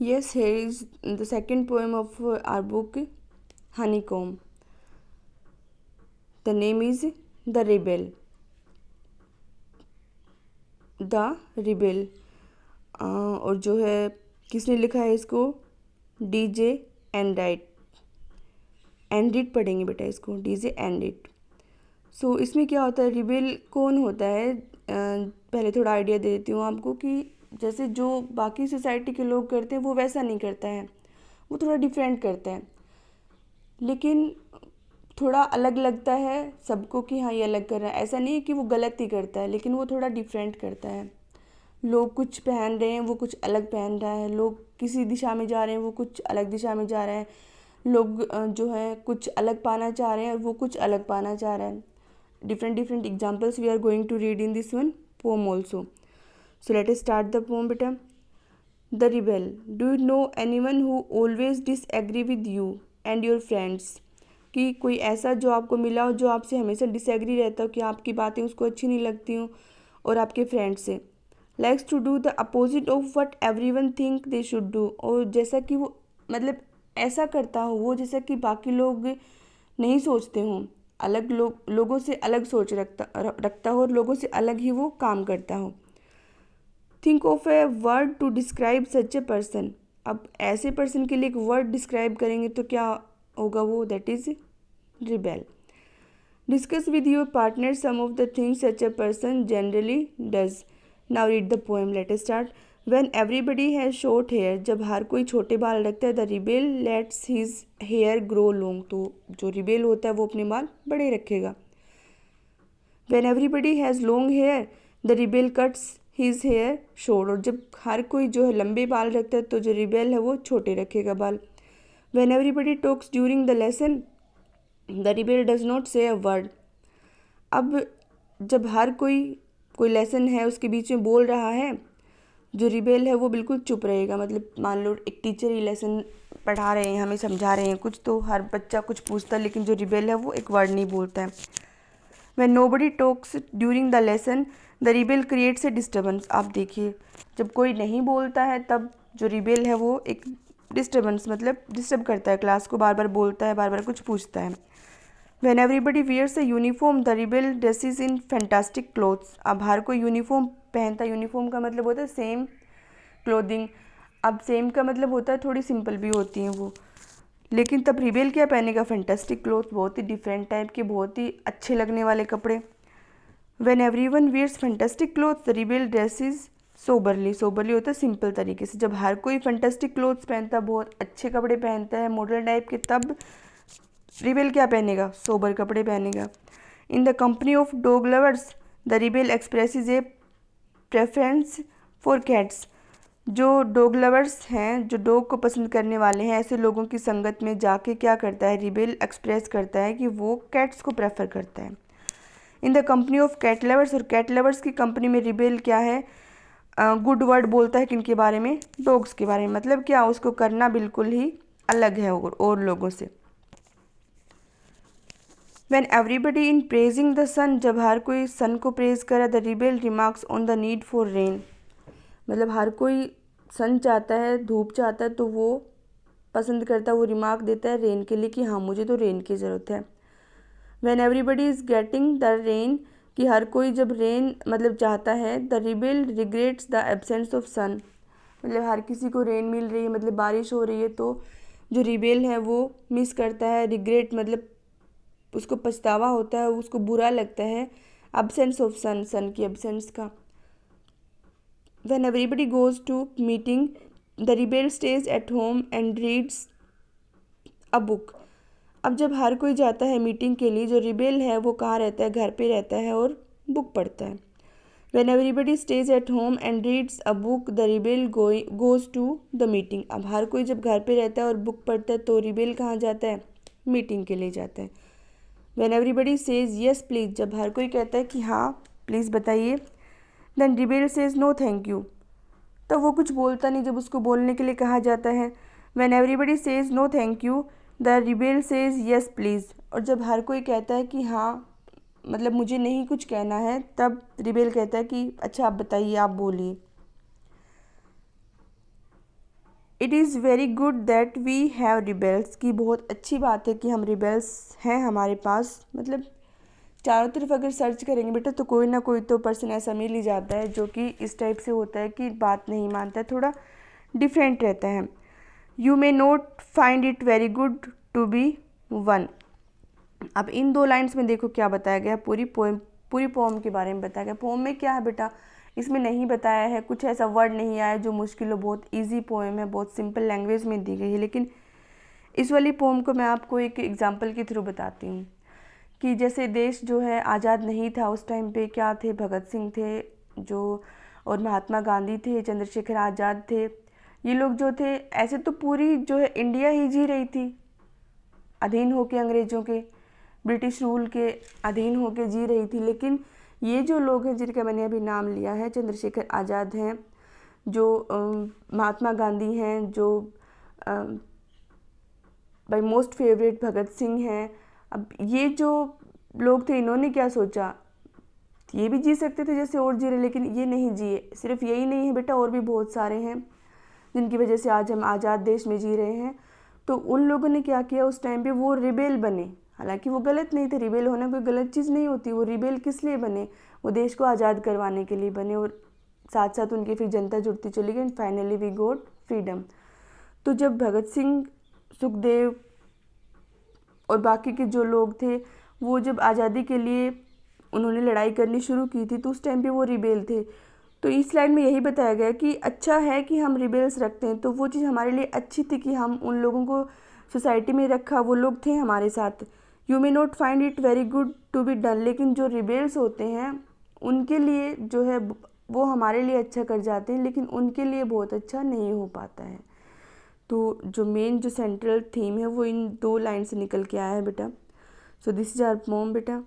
Yes, here is the second poem of our book, Honeycomb. The name is The Rebel. The rebel. और जो है किसने लिखा है इसको? DJ Android. एंड्रिड पढ़ेंगे बेटा इसको, डीजे एंड्रिड। सो इसमें क्या होता है, रिबेल कौन होता है? पहले थोड़ा आइडिया दे देती हूँ आपको कि जैसे जो बाकी सोसाइटी के लोग करते हैं वो वैसा नहीं करता है, वो थोड़ा डिफरेंट करता है, लेकिन थोड़ा अलग लगता है सबको कि हाँ ये अलग कर रहा है। ऐसा नहीं है कि वो गलत ही करता है, लेकिन वो थोड़ा डिफरेंट करता है। लोग कुछ पहन रहे हैं, वो कुछ अलग पहन रहा है। लोग किसी दिशा में जा रहे हैं, वो कुछ अलग दिशा में जा रहा है। लोग जो है कुछ अलग पाना चाह रहे हैं और वो कुछ अलग पाना चाह रहा है। different different examples we are going to read in this one poem also. So let us start the poem beta. The Rebel. Do you know anyone who always disagree with you and your friends? कि कोई ऐसा जो आपको मिला हो जो आपसे हमेशा डिसएग्री रहता हो, कि आपकी बातें उसको अच्छी नहीं लगती हो, और आपके फ्रेंड से likes to do the opposite of what every one think they should do. और जैसा कि वो मतलब ऐसा करता हो वो जैसा कि बाकी लोग नहीं सोचते हों, अलग लोगों से अलग सोच रखता हो और लोगों से अलग ही वो काम करता हो। Think of a word to describe such a person. अब ऐसे पर्सन के लिए एक वर्ड डिस्क्राइब करेंगे तो क्या होगा वो? That is rebel. Discuss with your partner some of the things such a person generally does. Now read the poem, let us start. When everybody has short hair, जब हर कोई छोटे बाल रखता है, the rebel lets his hair grow long, तो जो rebel होता है वो अपने बाल बड़े रखेगा। When everybody has long hair, the rebel cuts his hair short, और जब हर कोई जो है लंबे बाल रखता है तो जो रिबेल है वो छोटे रखेगा बाल। When everybody talks during the lesson, the rebel does not से अ वर्ड। अब जब हर कोई लेसन है उसके बीच में बोल रहा है, जो रिबेल है वो बिल्कुल चुप रहेगा। मतलब मान लो एक टीचर ही लेसन पढ़ा रहे हैं, हमें समझा रहे हैं कुछ, तो हर बच्चा कुछ पूछता है, लेकिन जो रिबेल है वो एक वर्ड नहीं बोलता है। When nobody talks during the lesson, the rebel creates a disturbance. आप देखिए, जब कोई नहीं बोलता है तब जो रिबेल है वो एक डिस्टर्बेंस मतलब डिस्टर्ब करता है क्लास को, बार बार बोलता है, बार बार कुछ पूछता है। When everybody wears a uniform, the rebel dresses in fantastic clothes. अब हर कोई यूनिफॉर्म पहनता है। यूनिफॉर्म का मतलब होता है सेम क्लोथिंग। अब सेम का मतलब होता है थोड़ी सिंपल भी होती हैं वो, लेकिन तब रिबेल क्या पहनेगा? फैंटास्टिक क्लोथ, बहुत ही डिफरेंट टाइप के, बहुत ही अच्छे लगने वाले कपड़े। When everyone wears fantastic clothes, the rebel dresses soberly. Soberly होता है सिंपल तरीके से। जब हर कोई फैंटास्टिक क्लोथ्स पहनता है, बहुत अच्छे कपड़े पहनता है, मॉडर्न टाइप के, तब रिबेल क्या पहनेगा? सोबर कपड़े पहनेगा। इन the company of dog lovers, the rebel expresses A preference for cats. जो डॉग लवर्स हैं, जो डॉग को पसंद करने वाले हैं, ऐसे लोगों की संगत में जाके क्या करता है? रिबेल एक्सप्रेस करता है कि वो कैट्स को प्रेफर करता है। In the company of cat lovers, और कैट लवर्स की कंपनी में रिबेल क्या है? गुड वर्ड बोलता है किनके बारे में? डॉग्स के बारे में। मतलब क्या, उसको करना बिल्कुल ही अलग है और लोगों से। When everybody in praising the sun, जब हर कोई सन को प्रेज करा, the rebel remarks on the need for rain। मतलब हर कोई सन चाहता है, धूप चाहता है, तो वो पसंद करता है, वो रिमार्क देता है रेन के लिए कि हाँ मुझे तो रेन की ज़रूरत है। When everybody is getting the rain, कि हर कोई जब रेन मतलब चाहता है, the rebel regrets the absence of sun। मतलब हर किसी को रेन मिल रही है, मतलब बारिश हो रही है, तो जो रिबेल है वो मिस करता है। रिग्रेट मतलब उसको पछतावा होता है, उसको बुरा लगता है एब्सेंस ऑफ सन, सन की एब्सेंस का। When everybody goes to meeting, the rebel stays at home and reads a book. अब जब हर कोई जाता है मीटिंग के लिए, जो रिबेल है वो कहाँ रहता है? घर पे रहता है और बुक पढ़ता है। When everybody stays at home and reads a book, the rebel goes to the meeting. अब हर कोई जब घर पे रहता है और बुक पढ़ता है, तो रिबेल कहाँ जाता है? मीटिंग के लिए जाता है। When everybody says yes please, जब हर कोई कहता है कि हाँ प्लीज़ बताइए, then rebel says no thank you, तो वो कुछ बोलता नहीं जब उसको बोलने के लिए कहा जाता है। When everybody says no thank you, the rebel says yes please, और जब हर कोई कहता है कि हाँ मतलब मुझे नहीं कुछ कहना है, तब रिबेल कहता है कि अच्छा आप बताइए, आप बोलिए। It is very good that we have rebels, की बहुत अच्छी बात है कि हम रिबेल्स हैं हमारे पास। मतलब चारों तरफ अगर सर्च करेंगे बेटा तो कोई ना कोई तो पर्सन ऐसा मिल ही जाता है जो कि इस टाइप से होता है कि बात नहीं मानता है, थोड़ा डिफरेंट रहता है। You may not find it very good to be one. अब इन 2 लाइन्स में देखो क्या बताया गया, पूरी पोम के बारे में बताया गया। पोम में क्या है बेटा, इसमें नहीं बताया है, कुछ ऐसा वर्ड नहीं आया जो मुश्किल हो, बहुत इजी पोएम है, बहुत सिंपल लैंग्वेज में दी गई है। लेकिन इस वाली पोम को मैं आपको एक एग्जांपल के थ्रू बताती हूँ कि जैसे देश जो है आज़ाद नहीं था उस टाइम पे, क्या थे, भगत सिंह थे जो, और महात्मा गांधी थे, चंद्रशेखर आज़ाद थे। ये लोग जो थे, ऐसे तो पूरी जो है इंडिया ही जी रही थी अधीन होके, अंग्रेज़ों के, ब्रिटिश रूल के अधीन होके जी रही थी। लेकिन ये जो लोग हैं जिनका मैंने अभी नाम लिया है, चंद्रशेखर आज़ाद हैं, जो महात्मा गांधी हैं, जो by most favourite Bhagat Singh हैं। अब ये जो लोग थे, इन्होंने क्या सोचा, ये भी जी सकते थे जैसे और जी रहे, लेकिन ये नहीं जिए। सिर्फ यही नहीं है बेटा, और भी बहुत सारे हैं जिनकी वजह से आज हम आज़ाद देश में जी रहे हैं। तो उन लोगों ने क्या किया उस टाइम पे, वो रिबेल बने। हालांकि वो गलत नहीं थे, रिबेल होना कोई गलत चीज़ नहीं होती। वो रिबेल किस लिए बने, वो देश को आज़ाद करवाने के लिए बने, और साथ साथ उनकी फिर जनता जुड़ती चली गई and finally we got freedom. तो जब भगत सिंह, सुखदेव और बाकी के जो लोग थे, वो जब आज़ादी के लिए उन्होंने लड़ाई करनी शुरू की थी, तो उस टाइम पे वो रिबेल थे। तो इस लाइन में यही बताया गया कि अच्छा है कि हम रिबेल्स रखते हैं, तो वो चीज़ हमारे लिए अच्छी थी कि हम उन लोगों को सोसाइटी में रखा, वो लोग थे हमारे साथ। You may not find it very good to be done, लेकिन जो रिबेल्स होते हैं उनके लिए जो है वो हमारे लिए अच्छा कर जाते हैं, लेकिन उनके लिए बहुत अच्छा नहीं हो पाता है। तो जो मेन जो सेंट्रल थीम है वो इन 2 लाइन से निकल के आया है बेटा। So this is our poem बेटा।